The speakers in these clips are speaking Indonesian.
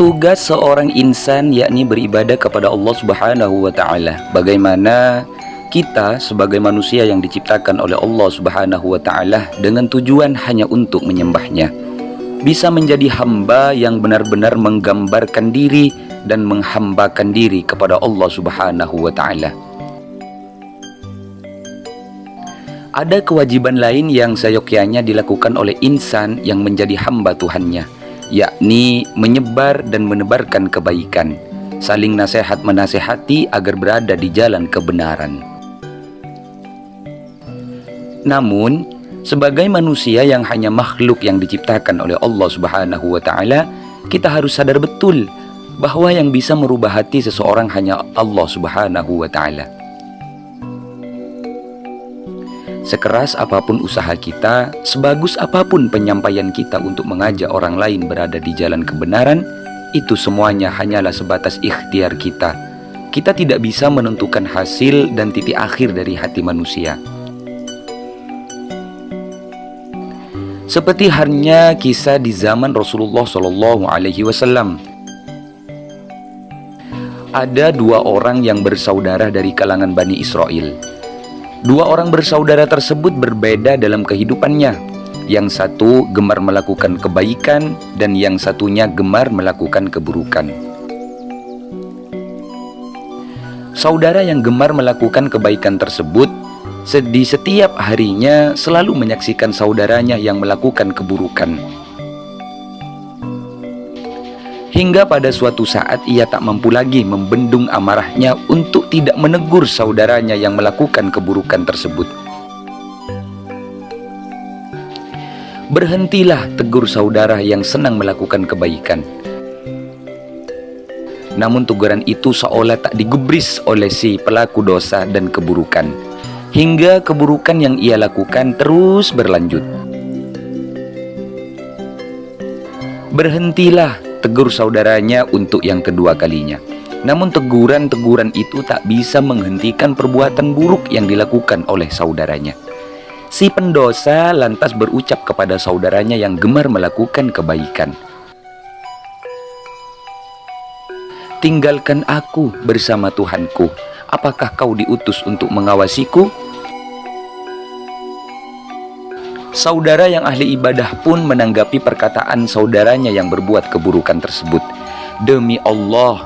Tugas seorang insan yakni beribadah kepada Allah Subhanahu wa taala. Bagaimana kita sebagai manusia yang diciptakan oleh Allah Subhanahu wa taala dengan tujuan hanya untuk menyembahnya, bisa menjadi hamba yang benar-benar menggambarkan diri dan menghambakan diri kepada Allah Subhanahu wa taala. Ada kewajiban lain yang seyogyanya dilakukan oleh insan yang menjadi hamba Tuhannya, yakni menyebar dan menebarkan kebaikan, saling nasihat menasehati agar berada di jalan kebenaran. Namun, sebagai manusia yang hanya makhluk yang diciptakan oleh Allah Subhanahu wa taala, kita harus sadar betul bahwa yang bisa merubah hati seseorang hanya Allah Subhanahu wa taala. Sekeras apapun usaha kita, sebagus apapun penyampaian kita untuk mengajak orang lain berada di jalan kebenaran, itu semuanya hanyalah sebatas ikhtiar kita. Kita tidak bisa menentukan hasil dan titik akhir dari hati manusia. Seperti halnya kisah di zaman Rasulullah SAW. Ada dua orang yang bersaudara dari kalangan Bani Israel. Dua orang bersaudara tersebut berbeda dalam kehidupannya. Yang satu gemar melakukan kebaikan dan yang satunya gemar melakukan keburukan. Saudara yang gemar melakukan kebaikan tersebut di setiap harinya selalu menyaksikan saudaranya yang melakukan keburukan. Hingga pada suatu saat ia tak mampu lagi membendung amarahnya untuk tidak menegur saudaranya yang melakukan keburukan tersebut. Berhentilah, tegur saudara yang senang melakukan kebaikan. Namun teguran itu seolah tak digubris oleh si pelaku dosa dan keburukan, hingga keburukan yang ia lakukan terus berlanjut. Berhentilah, tegur saudaranya untuk yang kedua kalinya. Namun teguran-teguran itu tak bisa menghentikan perbuatan buruk yang dilakukan oleh saudaranya. Si pendosa lantas berucap kepada saudaranya yang gemar melakukan kebaikan, "Tinggalkan aku bersama Tuhanku. Apakah kau diutus untuk mengawasiku?" Saudara yang ahli ibadah pun menanggapi perkataan saudaranya yang berbuat keburukan tersebut. "Demi Allah,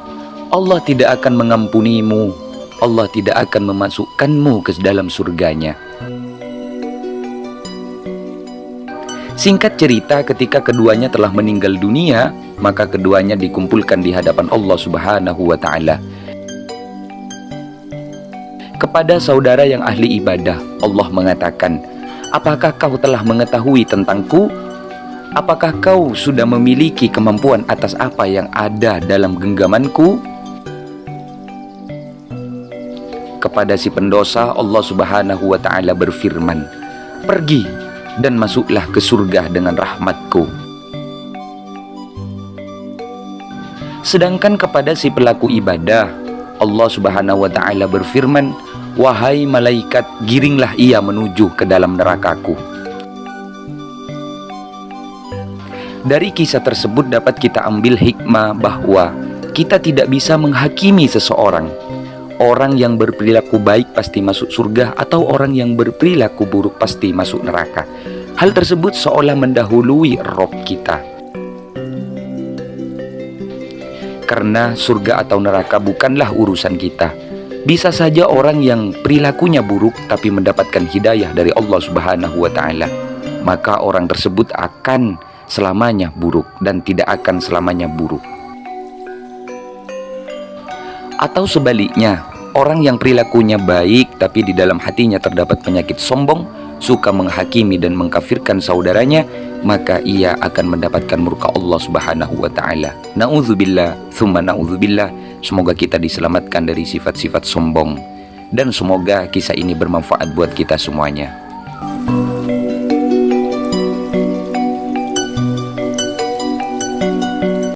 Allah tidak akan mengampunimu. Allah tidak akan memasukkanmu ke dalam surganya." Singkat cerita, ketika keduanya telah meninggal dunia, maka keduanya dikumpulkan di hadapan Allah Subhanahu wa taala. Kepada saudara yang ahli ibadah, Allah mengatakan, "Apakah kau telah mengetahui tentangku? Apakah kau sudah memiliki kemampuan atas apa yang ada dalam genggamanku?" Kepada si pendosa, Allah Subhanahu wa taala berfirman, "Pergi dan masuklah ke surga dengan rahmatku." Sedangkan kepada si pelaku ibadah, Allah Subhanahu wa taala berfirman, "Wahai malaikat, giringlah ia menuju ke dalam nerakaku." Dari kisah tersebut dapat kita ambil hikmah bahwa kita tidak bisa menghakimi seseorang. Orang yang berperilaku baik pasti masuk surga atau orang yang berperilaku buruk pasti masuk neraka. Hal tersebut seolah mendahului Rob kita. Karena surga atau neraka bukanlah urusan kita. Bisa saja orang yang perilakunya buruk tapi mendapatkan hidayah dari Allah Subhanahu wa taala, maka orang tersebut akan selamanya buruk dan tidak akan selamanya buruk. Atau sebaliknya, orang yang perilakunya baik tapi di dalam hatinya terdapat penyakit sombong, suka menghakimi dan mengkafirkan saudaranya, maka ia akan mendapatkan murka Allah Subhanahu wa taala. Na'udzubillah, tsumma na'udzubillah. Semoga kita diselamatkan dari sifat-sifat sombong, dan semoga kisah ini bermanfaat buat kita semuanya.